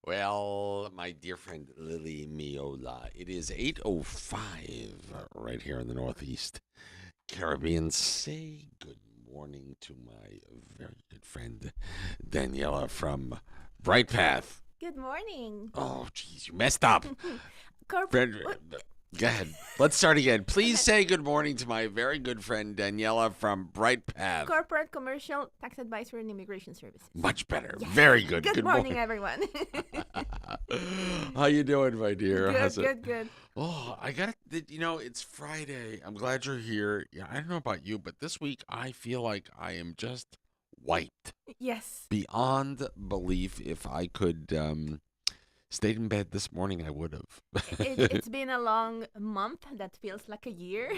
Well, my dear friend Lily Miola, it is 8:05 right here in the Northeast Caribbean. Say good morning to my very good friend Daniela from Brightpath. Good morning. Oh, geez, you messed up. Corp- Friend, what- go ahead. Let's start again. Please say good morning to my very good friend Daniela from Brightpath. Corporate Commercial Tax Advisory and Immigration Services. Much better. Yes. Very good. Good morning, everyone. How you doing, my dear? Good, How's it? good. Oh, I got it. It's Friday. I'm glad you're here. Yeah, I don't know about you, but this week I feel like I am just wiped Yes. beyond belief. If I could stayed in bed this morning, I would have. It's been a long month that feels like a year.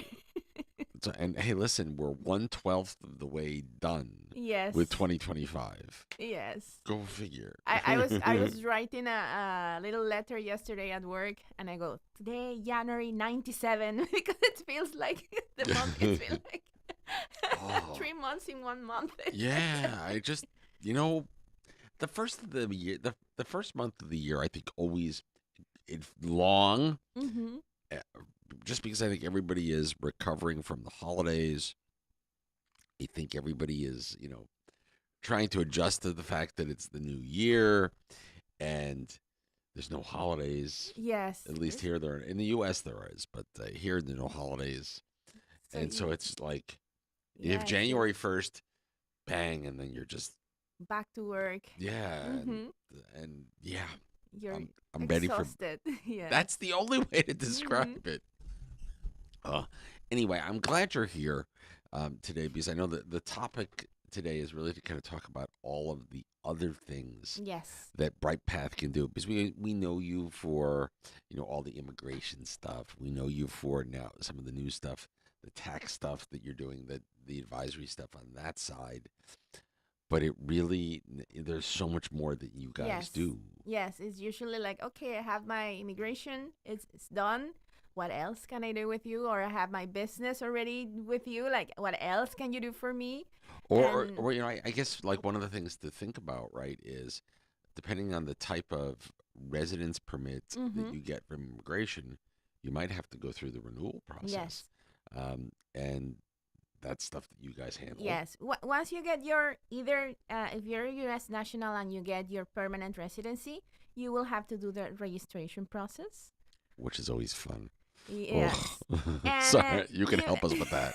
And hey, listen, we're 1/12 of the way done Yes. with 2025. Yes. Go figure. I was writing a little letter yesterday at work, and I go, today, January 97, because it feels like the month, it feels like Oh. 3 months in 1 month. Yeah, I just the first of the year, the first month of the year, I think always it's long, Mm-hmm. uh, just because I think everybody is recovering from the holidays. I think everybody is, trying to adjust to the fact that it's the new year and there's no holidays. Yes. At least here there in the U.S. there is, but here there's no holidays, and so it's like you have yes, January 1st, bang, and then you're just back to work. yeah, Mm-hmm. and yeah, You're I'm ready for. exhausted. Yeah. That's the only way to describe it. Uh, anyway, I'm glad you're here today because I know that the topic today is really to kind of talk about all of the other things Yes. that Brightpath can do because we know you for all the immigration stuff. We know you for now some of the new stuff, the tax stuff that you're doing, the advisory stuff on that side. But it really there's so much more that you guys Yes. do. Yes. It's usually like, okay, I have my immigration. It's done. What else can I do with you? Or I have my business already with you. Like, what else can you do for me? And Or I guess like one of the things to think about, right, is depending on the type of residence permit that mm-hmm. you get from immigration, you might have to go through the renewal process. Yes. And that's stuff that you guys handle, Yes. Once you get your either if you're a U.S. national and you get your permanent residency, you will have to do the registration process. which is always fun. Yes. And Sorry, you can help us with that.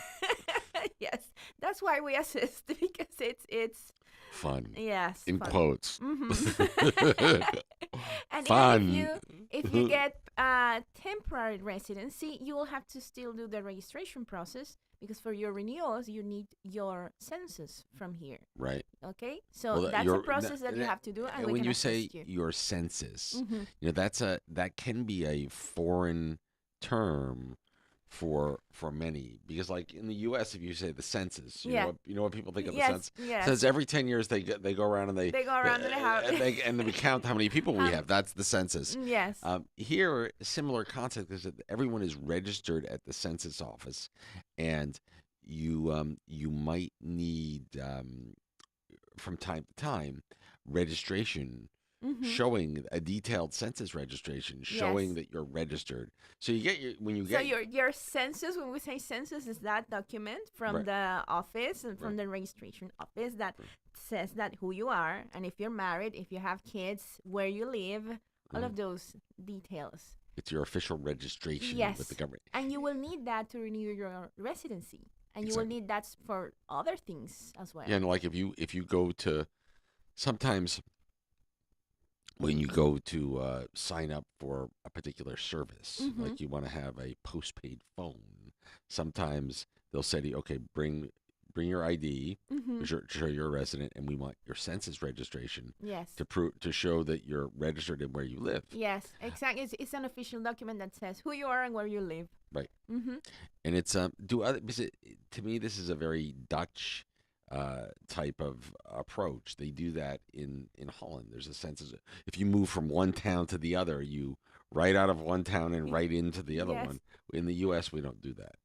yes, that's why we assist because it's Fun. yes In fun. quotes. Mm-hmm. And Fun. even if you get temporary residency, you will have to still do the registration process because for your renewals you need your census from here. Right. Okay, so Well, that's a your process that you have to do, and and we when can you say assist you. your census, Mm-hmm. that can be a foreign term for many because like in the US if you say the census, Yeah. you know what people think of the Yes, census? yes. Says every 10 years they go around and They go around and they have and then we count how many people we Um, have. That's the census. yes. Here, a similar concept is that everyone is registered at the census office, and you might need from time to time registration Mm-hmm. showing a detailed census registration showing Yes. that you're registered. So you get when you So get your census, when we say census, is that document from Right. the office and from Right. the registration office that says that who you are and if you're married, if you have kids, where you live, all of those details. it's your official registration Yes. with the government. And you will need that to renew your residency. And you will Exactly. need that for other things as well. Yeah, and like if you go to sometimes when you go to sign up for a particular service, Mm-hmm. like you want to have a postpaid phone, sometimes they'll say to you, okay, bring your ID Mm-hmm. to show you're a resident, and we want your census registration Yes. to show that you're registered and where you live. Yes, exactly. It's an official document that says who you are and where you live. Right. Mm-hmm. And it's to me this is a very Dutch type of approach. They do that in Holland. There's a census. If you move from one town to the other, you right out of one town and right into the other Yes. one. In the U.S., we don't do that.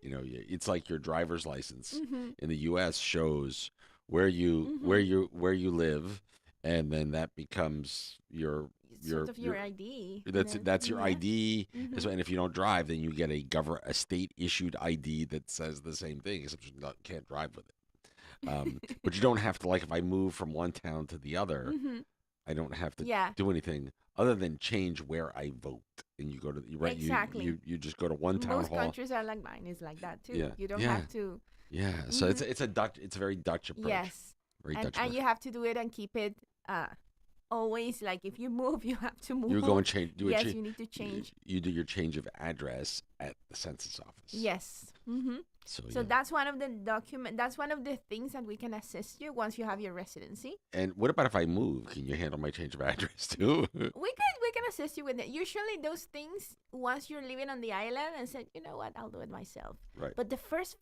It's like your driver's license Mm-hmm. in the U.S. shows where you Mm-hmm. where you live, and then that becomes It's sort of your your ID. that's your Yes. ID. Mm-hmm. And if you don't drive, then you get a state issued ID that says the same thing, except you can't drive with it. But you don't have to, like, if I move from one town to the other, Mm-hmm. I don't have to Yeah. do anything other than change where I vote. And you go to you right Exactly. you just go to one town Most hall. countries are like mine is like that too. Yeah, You don't yeah, have to. yeah. So Mm-hmm. it's a very Dutch approach, Yes. very And Dutch and approach. you have to do it and keep it uh always like if you move, you have to You go move. and change do a Yes, change. you need to change. You do your change of address at the census office. Yes. Mm-hmm. So So yeah. that's one of the document. That's one of the things that we can assist you once you have your residency. And what about if I move? Can you handle my change of address too? We can assist you with it. Usually those things once you're living on the island and said, you know what, I'll do it myself. Right. But the first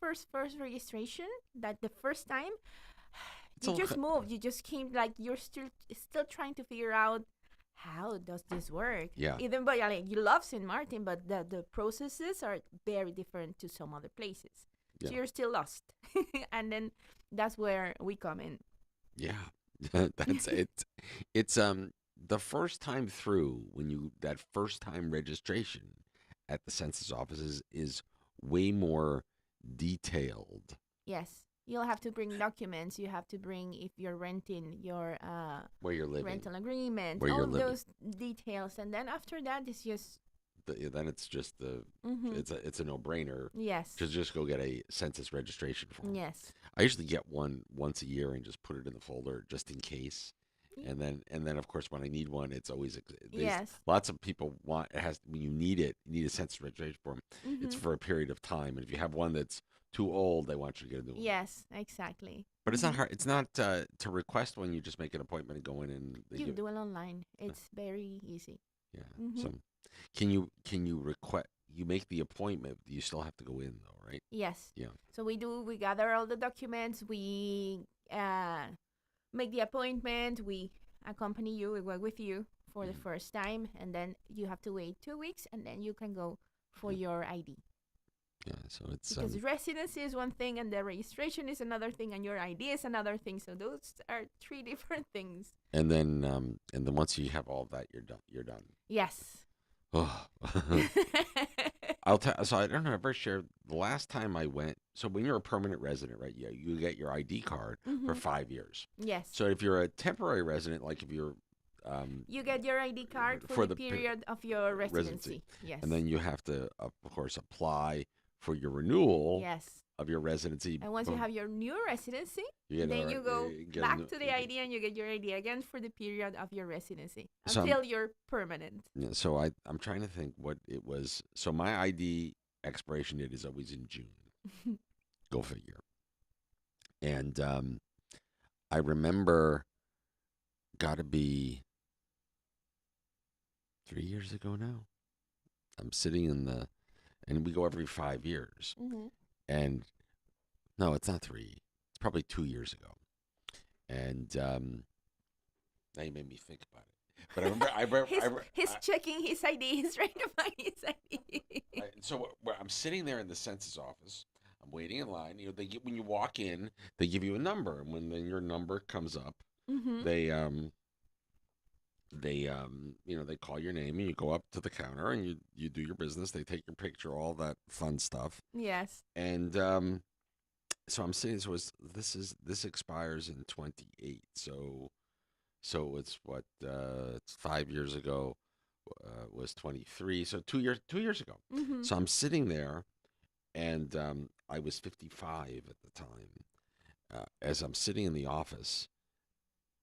registration, that the first time It's you a just little, moved, you just came like you're still trying to figure out how does this work. yeah, Even though like, you love St. Martin, but the processes are very different to some other places. yeah, So you're still lost. And then that's where we come in. yeah. That's it. It's the first time through when you that first time registration at the census offices is way more detailed Yes. You'll have to bring documents. You have to bring if you're renting your where you're living, rental agreement, where all you're of living. those details. And then after that, it's just. Then it's just Mm-hmm. it's a no brainer Yes. to just go get a census registration form. Yes. I usually get one once a year and just put it in the folder just in case. And then of course when I need one, it's always Yes. lots of people want it has when you need a census registration form. It's Mm-hmm. for a period of time, and if you have one that's too old, they want you to get a new one. Yes, exactly. But it's not Mm-hmm. hard. It's not to request one. You just make an appointment and go in, and they You give. do it online. Uh, It's very easy. yeah. Mm-hmm. So can you request? You make the appointment. You still have to go in though, right? Yes. Yeah. So we gather all the documents. We make the appointment. We accompany you. We work with you for the Mhm. first time, and then you have to wait 2 weeks, and then you can go for Yeah. your ID. Yeah. So it's Because residency is one thing, and the registration is another thing, and your ID is another thing. So those are three different things. and then once you have all that, you're done. You're done. Yes. Oh. I'll tell. So I don't know. I've ever shared the last time I went. So when you're a permanent resident, right? Yeah, you get your ID card for Mm-hmm. 5 years. Yes. So if you're a temporary resident, like if you're You get your ID card for for the the period of your residency, residency. Yes. and then you have to, of course, apply for your renewal Yes. of your residency. And once you Boom, have your new residency, you get then a, you go you get a back to the ID and you get your ID again for the period of your residency So until you're permanent. yeah, so I'm trying to think what it was. So my ID expiration date is always in June. Go figure. And I remember, got to be 3 years ago now. I'm sitting in and we go every 5 years. Mm-hmm. And no, it's not three. It's probably 2 years ago. And now you made me think about it. But He's checking his ID. He's trying to find his ID. so I'm sitting there in the census office. I'm waiting in line. When you walk in, they give you a number, and when then your number comes up, Mm-hmm. they call your name, and you go up to the counter, and you do your business. They take your picture, all that fun stuff, Yes. and so I'm saying this expires in 28. So it's what it's 5 years ago, was 23. So 2 years ago. Mm-hmm. So I'm sitting there, and I was 55 at the time. As I'm sitting in the office,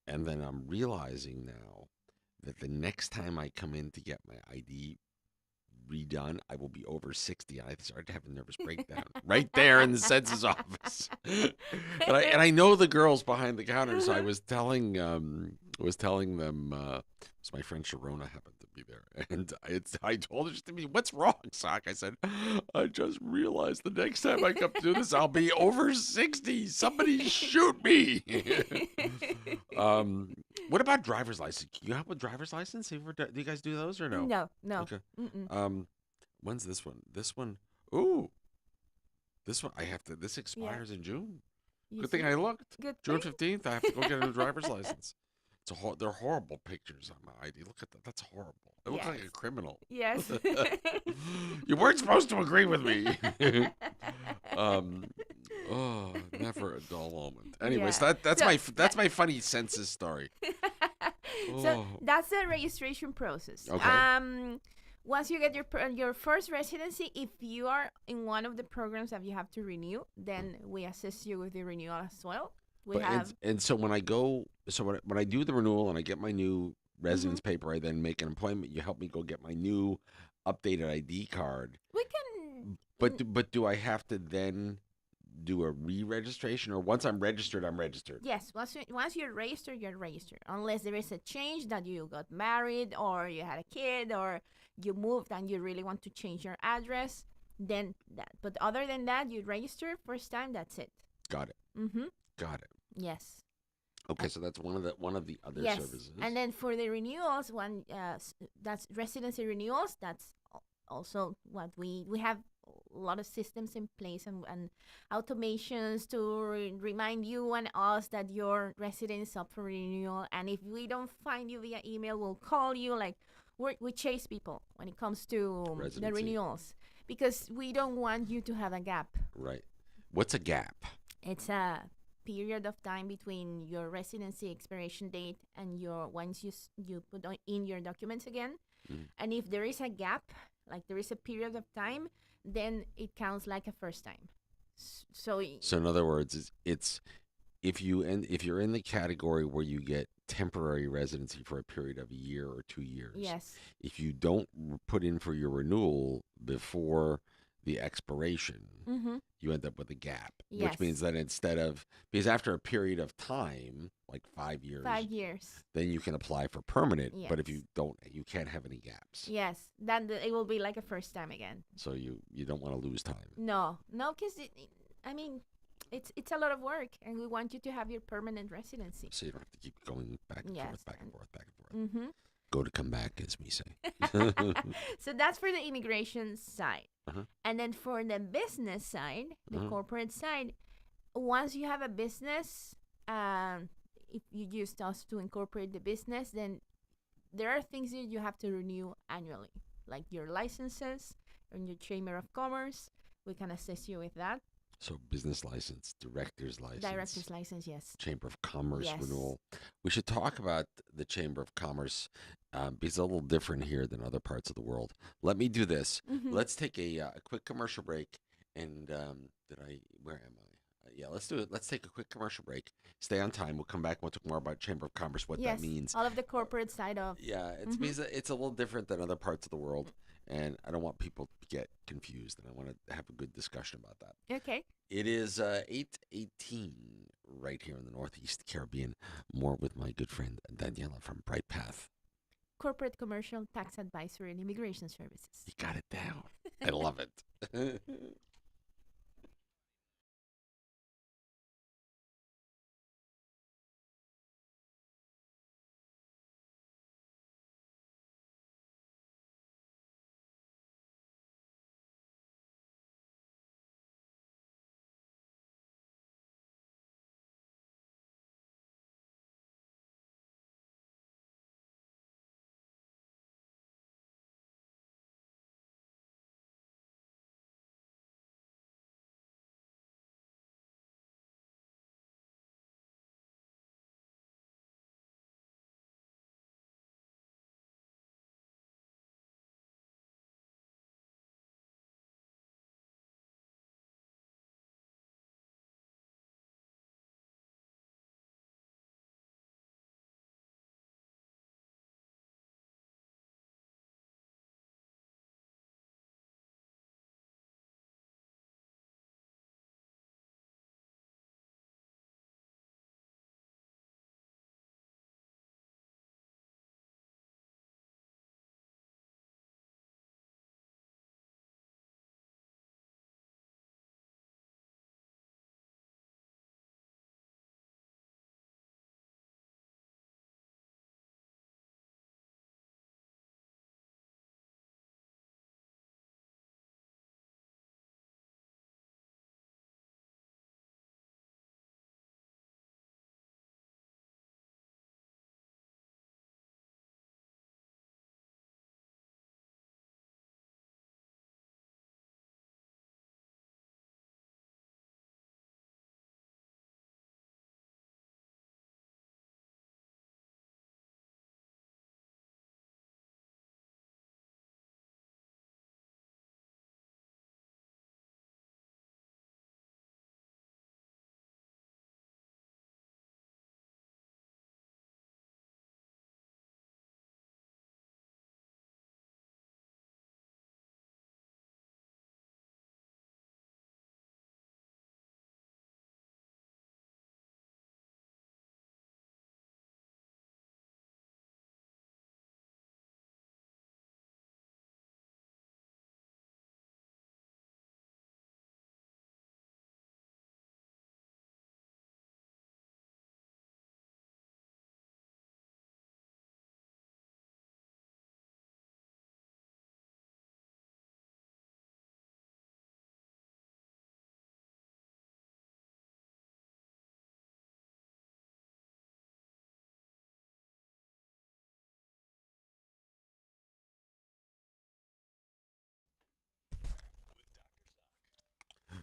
and then I'm realizing now that the next time I come in to get my ID redone, I will be over 60. I started to have a nervous breakdown right there in the census office. And I know the girls behind the counter, so I was telling them, so my friend Sharona happened to be there, and I told her, she to me, "What's wrong, Sock?" I said, "I just realized the next time I come to do this, I'll be over 60. Somebody shoot me." What about driver's license? You have a driver's license? Do you guys do those or no? No, no. Okay. Mm-mm. When's this one? This one. Ooh, this one. I have to. This Yeah. expires in June. You Good thing see? I looked. Good June thing. 15th. I have to go get a new driver's license. they're horrible pictures on my ID. Look at that. That's horrible. I look like Yes. a criminal. Yes. You weren't supposed to agree with me. um, oh, never a dull moment. Anyways, Yeah. that's So my that that's my funny census story. so Oh, that's the registration process. okay. Once you get your first residency, if you are in one of the programs that you have to renew, then we assist you with the renewal as well. We But have. and so when I go, so when I do the renewal and I get my new Mhm. residence paper, I then make an appointment. You help me go get my new updated ID card. We can. But do I have to then do a re-registration, or once I'm registered, I'm registered? Yes, once you're registered, you're registered. Unless there is a change that you got married or you had a kid or you moved and you really want to change your address, then that. But other than that, you register first time. That's it. Got it. Mm-hmm. Got it. Yes. Okay, so that's one of the other Yes, services. and then for the renewals, that's residency renewals. That's also what we have a lot of systems in place and automations to remind you and us that your residence is up for renewal. And if we don't find you via email, we'll call you. Like we chase people when it comes to the Residency. renewals because we don't want you to have a gap. Right. What's a gap? It's a period of time between your residency expiration date and your once you put in your documents again. Mm. And if there is a gap, like there is a period of time, then it counts like a first time. So So in other words, it's if you're in the category where you get temporary residency for a period of a year or 2 years, yes, if you don't put in for your renewal before the expiration, mm-hmm. you end up with a gap, which means Yes, that instead of because after a period of time, like 5 years, 5 years. then you can apply for permanent. But if you Yes, don't, you can't have any gaps. yes, then it will be like a first time again. So you don't want to lose time. No, because I mean, it's a lot of work, and we want you to have your permanent residency. So you don't have to keep going back and Yes, forth, back and and forth, back and forth. mm-hmm. Go to come back, as we say. So that's for the immigration side. Uh-huh. And then for the business side, the Uh-huh. corporate side, once you have a business, if you used us to incorporate the business, then there are things that you have to renew annually, like your licenses and your Chamber of Commerce. We can assist you with that. So business license, director's license, Director's license, yes. Chamber of Commerce Yes. renewal. We should talk about the Chamber of Commerce because it's a little different here than other parts of the world. Let me do this. Mm-hmm. Let's take a quick commercial break. And where am I? Yeah, let's do it. Let's take a quick commercial break. Stay on time. We'll come back. We'll talk more about Chamber of Commerce, what that Yes, means. all of the corporate side of. Yeah, it's Mhm. because it's a little different than other parts of the world. And I don't want people to get confused. And I want to have a good discussion about that. Okay. It is 8:18 right here in the Northeast Caribbean. More with my good friend Daniela from Brightpath. Corporate commercial tax advisory and immigration services. You got it down. I love it.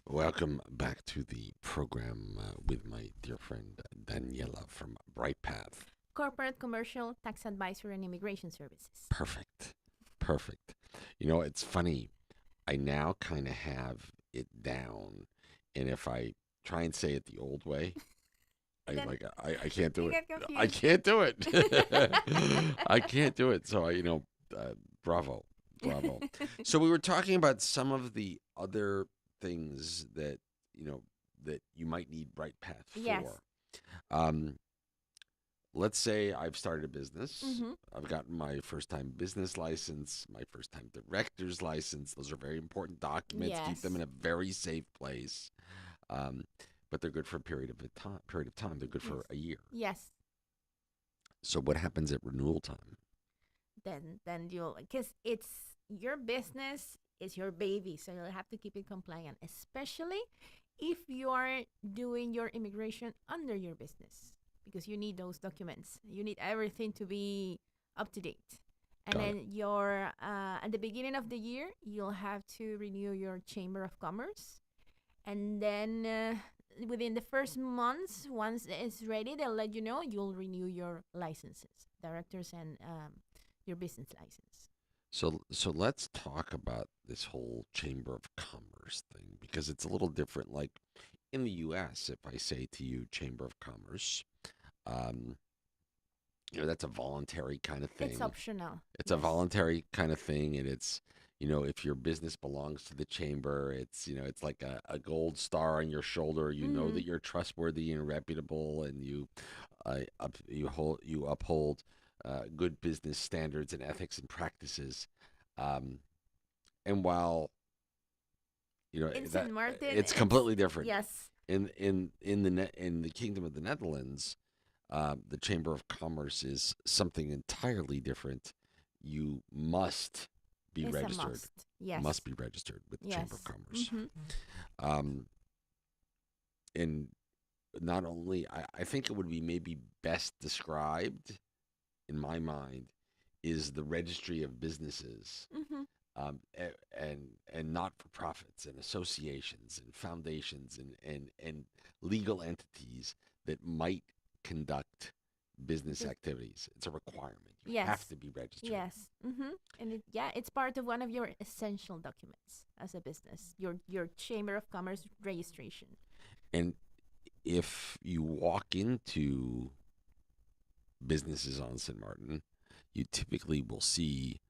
Welcome back to the program with my dear friend Daniela from Brightpath. Corporate, commercial, tax advisory, and immigration services. Perfect. Perfect. You know, it's funny. I now kind of have it down. And if I try and say it the old way, And then I can't do you it. get I confused. can't do it. I can't do it. So bravo, bravo. So we were talking about some of the other things that you know that you might need Brightpath Yes. for. Um, let's say I've started a business. Mm-hmm. I've gotten my first time business license, my first time director's license. Those are very important documents. Keep them Yes. in a very safe place. Um, but they're good for a period of time. Period of time. They're good Yes. for a year. Yes. So what happens at renewal time? Then you'll because it's your business, it's your baby, so you'll have to keep it compliant, especially if you are doing your immigration under your business, because you need those documents. You need everything to be up to date. And Got it. then your at the beginning of the year, you'll have to renew your Chamber of Commerce, and then within the first months, once it's ready, they'll let you know you'll renew your licenses, directors and your business license. So let's talk about this whole Chamber of Commerce thing because it's a little different. Like in the U.S., if I say to you Chamber of Commerce, um, that's a voluntary kind of It's thing. optional. It's a Yes. voluntary kind of thing, and if your business belongs to the chamber, it's like a gold star on your shoulder. You know Mm-hmm. that you're trustworthy and reputable, and you uphold good business standards and ethics and practices. Um, and while In St. that Martin, it's it's completely different yes, in the Kingdom of the Netherlands, the Chamber of Commerce is something entirely different. You must be it's a registered. must. Yes, Must be registered with the Chamber of yes. Commerce. Mm-hmm. Um, and not only, I think it would be maybe best described in my mind is the registry of businesses, Mm-hmm. and not for profits and associations and foundations and legal entities that might conduct business Bus- activities. It's a requirement. You have yes, to be registered. yes. Mm-hmm. And yeah, it's part of one of your essential documents as a business. Your Chamber of Commerce registration. And if you walk into businesses on St. Martin, you typically will see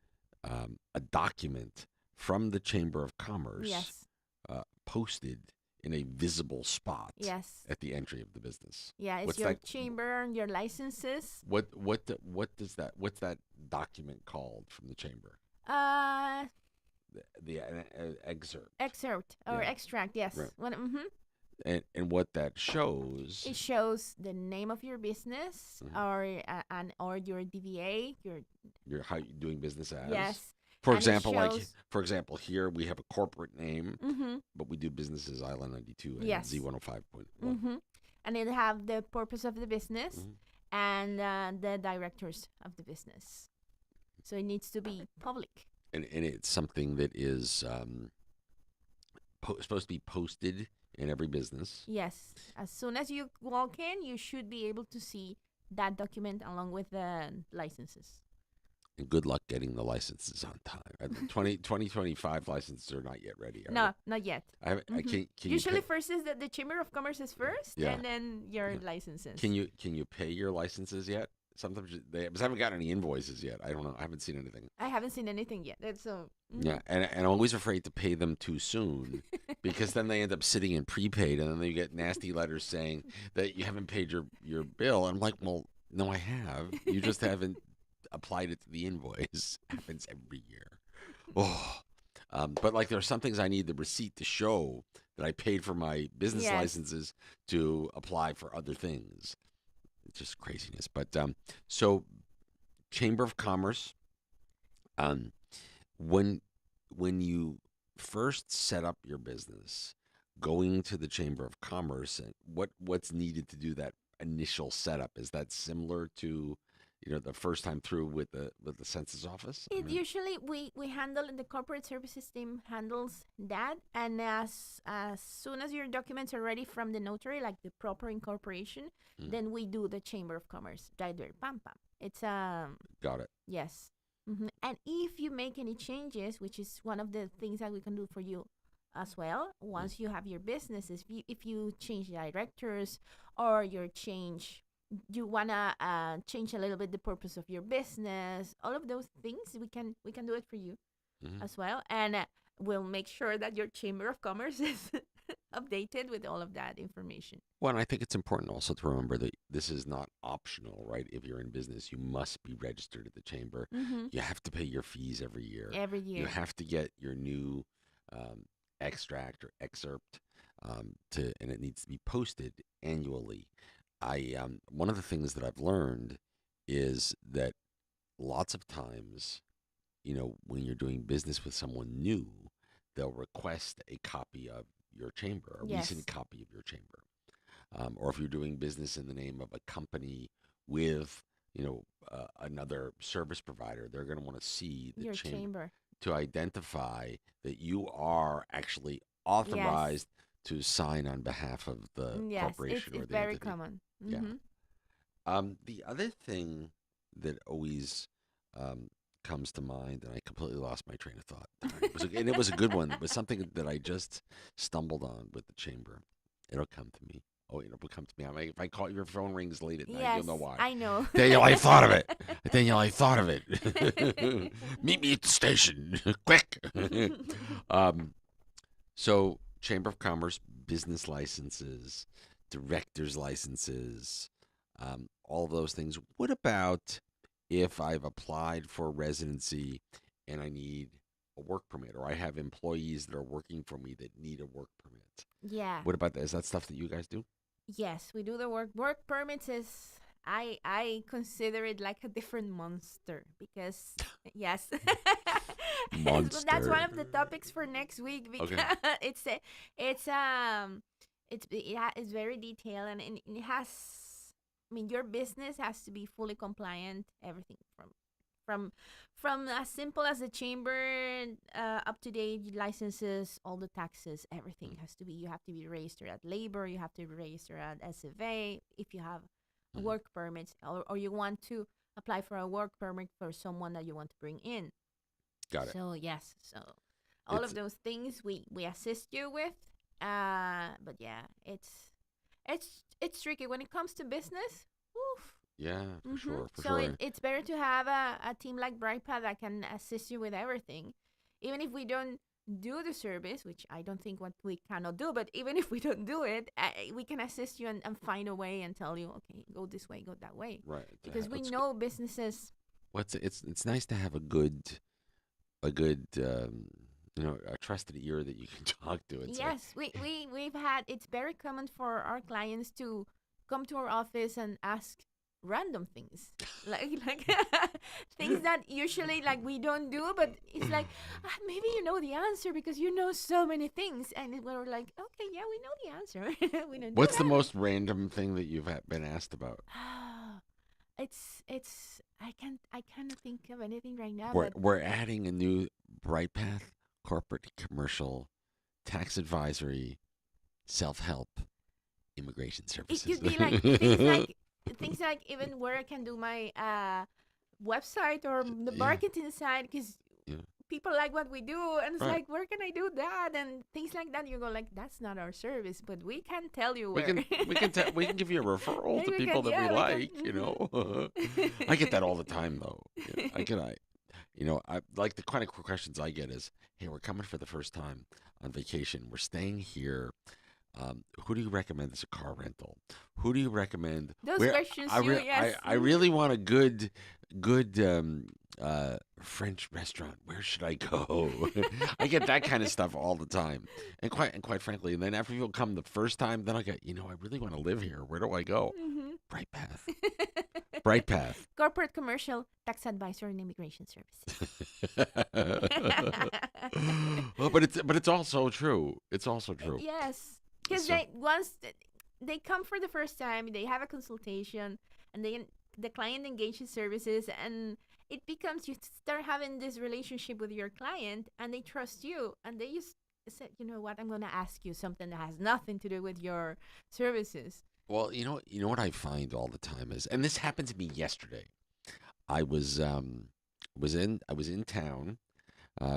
a document from the Chamber of Commerce Yes, posted in a visible spot yes. at the entry of the business. Yeah, it's What's your that? chamber and your licenses. What's that document called from the chamber? Uh, The excerpt. Excerpt or Yeah, extract. Yes. right. Mm-hmm. And what that shows. It shows the name of your business Mhm, or your DBA. Your Your how you doing business as. yes, For and it example, shows. here we have a corporate name, Mm-hmm. but we do business as Island 92 and Yes. Z105.1. Mm-hmm. And it have the purpose of the business Mm-hmm. and the directors of the business. So it needs to be public. And it's something that is supposed to be posted in every business. Yes. As soon as you walk in, you should be able to see that document along with the licenses. And good luck getting the licenses on time. The 2025 licenses are not yet ready, are they? No, not yet. I Mm-hmm. can't. Can you Usually, pay? first is the Chamber of Commerce is first, Yeah, and then your yeah. licenses. Can you pay your licenses yet? Sometimes they because I haven't gotten any invoices yet. I don't know. I haven't seen anything. I haven't seen anything yet. That's so. Yeah, and I'm always afraid to pay them too soon because then they end up sitting in prepaid, and then they get nasty letters saying that you haven't paid your bill. And I'm like, well, no, I have. You just haven't applied it to the invoice. Happens every year. Oh, but like there are some things I need the receipt to show that I paid for my business Yes. licenses to apply for other things. It's just craziness. But so Chamber of Commerce, um, when when you first set up your business, going to the Chamber of Commerce and what's needed to do that initial setup, is that similar to the first time through with the census office? I It mean, usually we handle the corporate services team handles that, and as soon as your documents are ready from the notary, like the proper incorporation, mm, then we do the Chamber of Commerce right there. Pam pam. It's got it. yes. And if you make any changes, which is one of the things that we can do for you as well, Mm, once you have your businesses, if you change directors or you wanna change a little bit the purpose of your business, all of those things we can do it for you mhm. as well, and we'll make sure that your chamber of commerce is updated with all of that information. Well, and I think it's important also to remember that this is not optional, right? If you're in business, you must be registered at the chamber. Mm-hmm. You have to pay your fees every year. Every You year. have to get your new um, extract or excerpt and it needs to be posted annually. One of the things that I've learned is that lots of times, when you're doing business with someone new, they'll request a copy of your chamber, a recent Yes. copy of your chamber. Or if you're doing business in the name of a company with, another service provider, they're going to want to see the Your chamber chamber. to identify that you are actually Yes. authorized to sign on behalf of the Yes. It's corporation or it's the very entity. common. Yeah. Mm-hmm. The other thing that always um, comes to mind, and I completely lost my train of thought. Darn, and it was a good one. It was something that I just stumbled on with the chamber. It'll come to me. Oh, it'll come to me. If I call your phone rings late at night, you'll Yes, know why. I know. Daniel, I thought of it. Daniel, I thought of it. Meet me at the station, quick. um, so, Chamber of Commerce business licenses, director's licenses, all of those things. What about if I've applied for residency and I need a work permit, or I have employees that are working for me that need a work permit? Yeah. What about that? Is that stuff that you guys do? Yes, we do the work permits is I consider it like a different monster because yes. That's one Monster. of the topics for next week because Okay. it's a, it's very detailed and it has, I mean, your business has to be fully compliant, everything from from as simple as the chamber, up to date licenses, all the taxes, everything has to be. You have to be registered at labor. You have to be registered at SFA. If you have a Mm-hmm. work permit, or you want to apply for a work permit for someone that you want to bring in. Got it. So yes, so all of It's those things we assist you with. But yeah, it's tricky when it comes to business. Oof. yeah, for Mm-hmm. sure, for So sure. it's better to have a team like Brightpath that can assist you with everything. Even if we don't do the service, which I don't think what we cannot do, but even if we don't do it, we can assist you and find a way and tell you, okay, go this way, go that way. Right. Because we It's know businesses. what's it's nice to have a good a trusted ear that you can talk to and say, Yes, we've had, it's very common for our clients to come to our office and ask random things like things that usually like we don't do, but it's like, maybe you know the answer because you know so many things, and we're like, okay, yeah, we know the answer. We don't do what's the that. most random thing that you've been asked about? It's I can't think of anything right now, We're but we're adding a new Brightpath corporate commercial tax advisory self help immigration it services. could be like things like even where I can do my website or the Yeah, marketing side, because yeah, people like what we do, and it's right. like, where can I do that and things like that. You go like, that's not our service, but we can tell you We where. can we can give you a referral to Maybe we people can, that we yeah, we can. like. I get that all the time though. I like the kind of questions I get is, hey, we're coming for the first time on vacation. We're staying here. Who do you recommend as a car rental? Who do you recommend? Those Where questions, you, yes. I really want a good French restaurant. Where should I go? I get that kind of stuff all the time, and quite frankly, and then after people come the first time, then I get, I really want to live here. Where do I go? Mhm. Bright Path. Bright Path. Corporate commercial tax advisor and immigration services. Well, but it's also true. It's also true. Yes, because So they once they come for the first time, they have a consultation, and then the client engagement services, and it becomes, you start having this relationship with your client, and they trust you, and they just said, you know what, I'm going to ask you something that has nothing to do with your services. Well, you know what I find all the time is, and this happened to me yesterday. I I was in town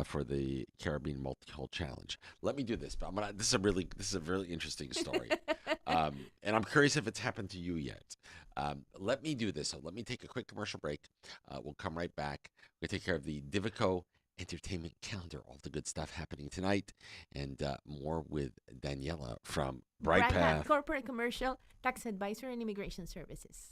for the Caribbean Multicultural Challenge. Let me do this, but this is a really interesting story, and I'm curious if it's happened to you yet. Let me do this. So let me take a quick commercial break. We'll come right back. We're gonna take care of the Divico Entertainment calendar, all the good stuff happening tonight, and more with Daniela from Brightpath Brightpath. Corporate Commercial Tax Advisor and Immigration Services.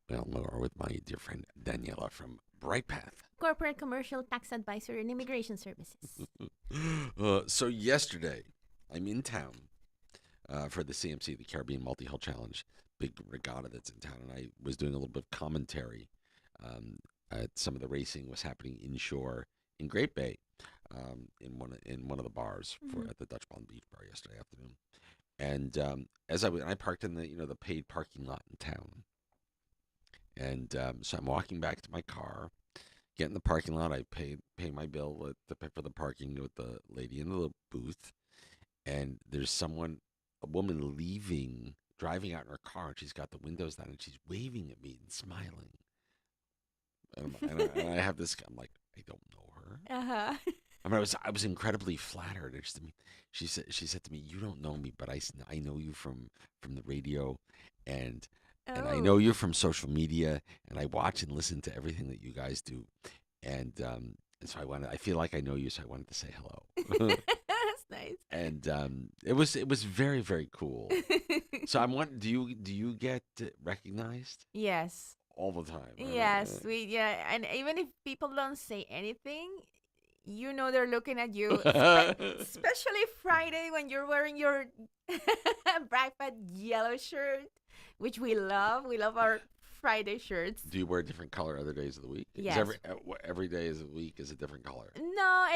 Well, more with my dear friend Daniela from Brightpath. Corporate Commercial Tax Advisor and Immigration Services. So yesterday, I'm in town for the CMC, the Caribbean Multi-Hull Challenge, big regatta that's in town, and I was doing a little bit of commentary um, at some of the racing was happening inshore in Great Bay, in one of the bars for Mhm. at the Dutch Palm Beach bar yesterday afternoon. And as I parked in the the paid parking lot in town, and so I'm walking back to my car, get in the parking lot. I pay my bill for the parking with the lady in the booth, and there's a woman driving out in her car, and she's got the windows down, and she's waving at me and smiling. And I have this. I'm like, I don't know her. Uh-huh. I mean, I was incredibly flattered. She said to me, "You don't know me, but I know you from the radio, and I know Oh. you from social media, and I watch and listen to everything that you guys do, and so I feel like I know you, so I wanted to say hello." That's nice. And it was very very cool. So I'm wondering, do you get recognized Yes. all the time? Yes, and even if people don't say anything, you know they're looking at you. Especially Friday when you're wearing your Brightpath yellow shirt, which we love. We love our Friday shirts. Do you wear a different color other days of the week? Is Yes. every day of the week is a different color? No,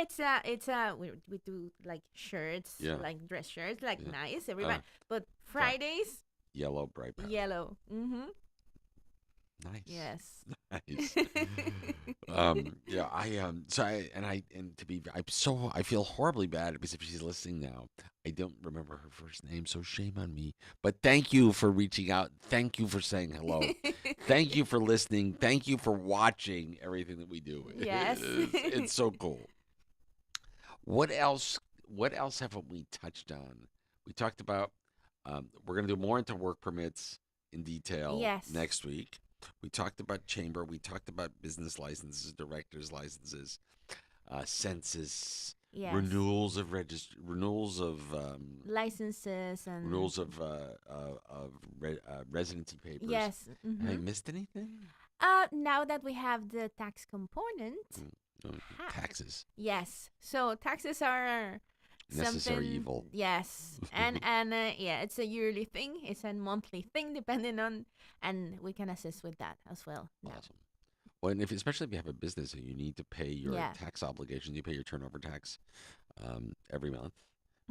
we do like shirts, Yeah, like dress shirts, like yeah. nice Uh, everybody. But Fri- Fridays, Yellow, bright path. yellow. Mm-hmm. Nice, Yes. nice. Yeah, and to be, I feel horribly bad because if she's listening now, I don't remember her first name, so shame on me. But thank you for reaching out. Thank you for saying hello. Thank you for listening. Thank you for watching everything that we do. Yes. It's so cool. What else? What else haven't we touched on? We talked about we're going to do more into work permits in detail Yes. next week. We talked about chamber. We talked about business licenses, directors licenses, census, Yes. renewals of Licenses and residency papers. yes. Have I Mm-hmm. missed anything? Now that we have the tax component, Mm, no, ha- taxes, yes. So taxes are necessary something. evil. Yes, and yeah, it's a yearly thing. It's a monthly thing, depending on, and we can assist with that as well. Now. Awesome. Well, and especially if you have a business and you need to pay your Yeah. tax obligations, you pay your turnover tax every month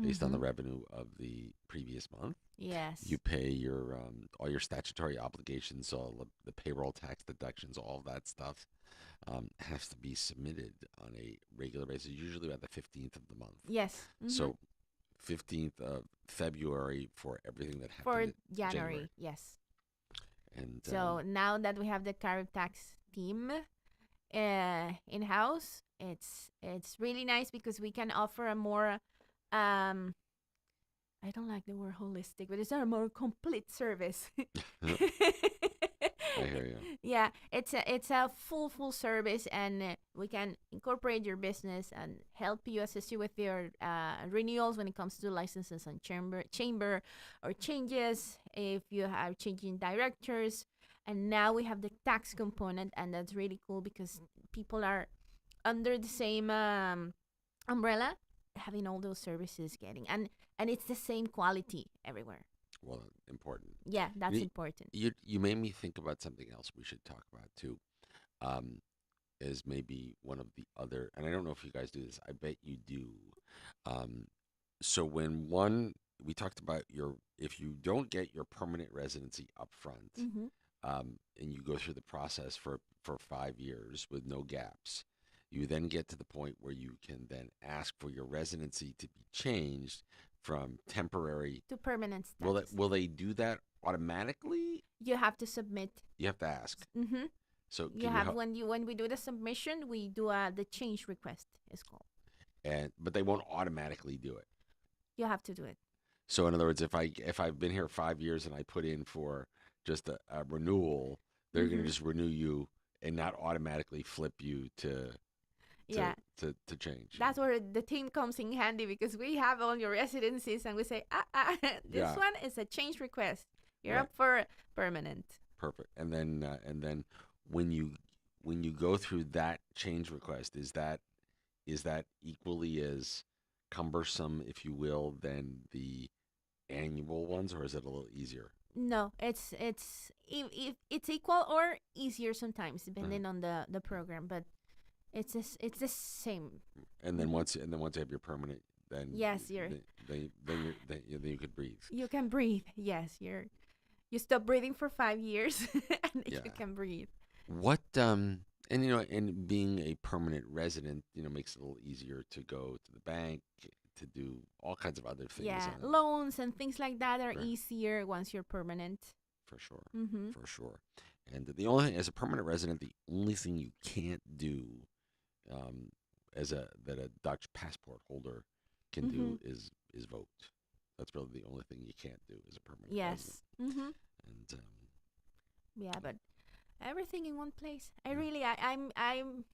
based on the Mm-hmm. revenue of the previous month. Yes. You pay your all your statutory obligations, all the payroll tax deductions, all of that stuff has to be submitted on a regular basis, usually by the 15th of the month. Yes. Mm-hmm. So 15th of February for everything that For happened in January, yes. And So now that we have the Carib tax team in house, it's really nice because we can offer a more I don't like the word holistic, but it's a more complete service. I hear you. Yeah, it's a full service, and we can incorporate your business and help you, assist you with your renewals when it comes to licenses and chamber or changes if you are changing directors. And now we have the tax component, and that's really cool because people are under the same umbrella, having all those services getting, and it's the same quality everywhere. Well, important. Yeah, that's You, important. you made me think about something else we should talk about too. Um, is maybe one of the other, and I don't know if you guys do this. I bet you do. Um, so we talked about if you don't get your permanent residency up front, Mm-hmm. and you go through the process for 5 years with no gaps, you then get to the point where you can then ask for your residency to be changed from temporary. To permanent Will status. they do that automatically? You have to submit. You have to ask. Mm-hmm. So You have when we do the submission, we do the change request. It's called. but they won't automatically do it. You have to do it. So in other words, if I've been here 5 years and I put in for just a renewal, they're going to Mm-hmm. just renew you and not automatically flip you to Yeah, to change. that's where the team comes in handy because we have all your residencies and we say, this Yeah. one is a change request. You're Right. up for permanent. Perfect. And then when you when you go through that change request, is that equally as cumbersome, if you will, than the annual ones, or is it a little easier? No, it's if it's equal or easier sometimes Uh, depending on the program, but it's the same. and then Hmm. once you have your permanent, then Yes, you're then you could breathe. you can breathe. Yes, you stop breathing for 5 years and Yeah. you can breathe. What and and being a permanent resident, makes it a little easier to go to the bank, to do all kinds of other things Yeah, on it. loans and things like that are Right. easier once you're permanent. For sure. Mm-hmm. For sure. And the only thing, as a permanent resident, the only thing you can't do, um, as a Dutch passport holder can Mm-hmm. do is vote. That's really the only thing you can't do as a permanent resident. Yes. Mm-hmm. And Yeah, yeah. but everything in one place. I Yeah. really, I'm.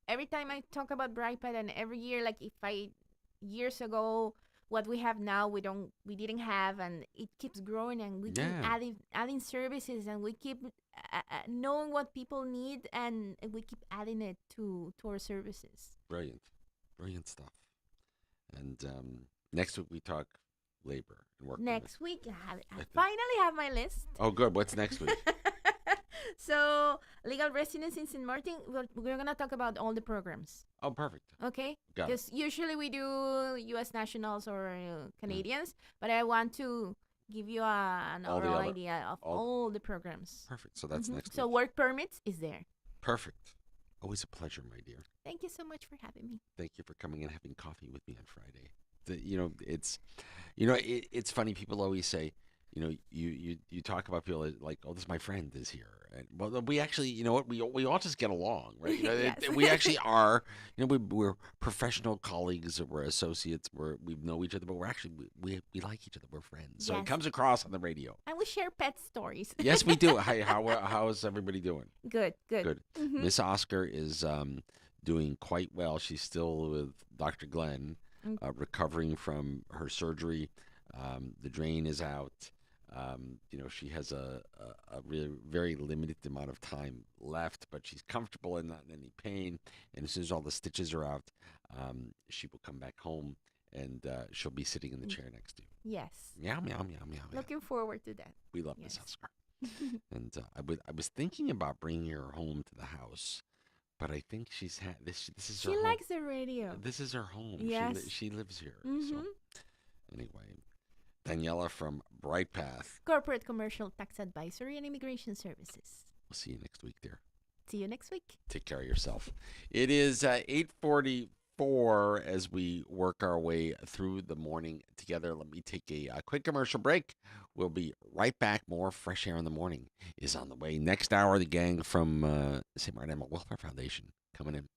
Every time I talk about Brightpath, and every year, like if I years ago, what we have now, we didn't have, and it keeps growing, and we keep Yeah. adding services, and we keep knowing what people need, and we keep adding it to our services. Brilliant. Brilliant stuff. And next week we talk labor and work permits. Next week, I I think. finally have my list. Oh, good. What's next week? So, legal residence in St. Martin, we're going to talk about all the programs. Oh, perfect. Okay? Got it. Because usually we do US nationals or Yeah. Canadians, but I want to give you an All the overall other, idea of all all the programs. perfect. So that's next So, week. work permits is there. Perfect. Always a pleasure, my dear. Thank you so much for having me. Thank you for coming and having coffee with me on Friday. It's, it's funny. People always say, you talk about people like, oh, this my friend is here, and well, we actually, you know what, we all just get along, right? Yes. We actually are, we're professional colleagues, or we're associates, we know each other, but we're actually we like each other. We're friends, so it Yes. comes across on the radio. And we share pet stories. Yes, we do. Hi, how is everybody doing? Good, good. Good. Mm-hmm. Miss Oscar is doing quite well. She's still with Dr. Glenn, recovering from her surgery. The drain is out. She has a really very limited amount of time left, but she's comfortable and not in any pain. And as soon as all the stitches are out, she will come back home, and she'll be sitting in the chair next to you. Yes. Meow, meow, meow, meow, meow. Looking forward to that. We love Miss Yes. Oscar. And I was thinking about bringing her home to the house, but I think she's had this. This is She her home. likes the radio. This is her home. Yes. She lives here. So Mm-hmm. anyway, Daniela from Brightpath. Corporate Commercial Tax Advisory and Immigration Services. We'll see you next week, dear. See you next week. Take care of yourself. It is 8:44 as we work our way through the morning together. Let me take a quick commercial break. We'll be right back. More Fresh Air in the Morning is on the way. Next hour, the gang from St. Martin Animal Welfare Foundation coming in.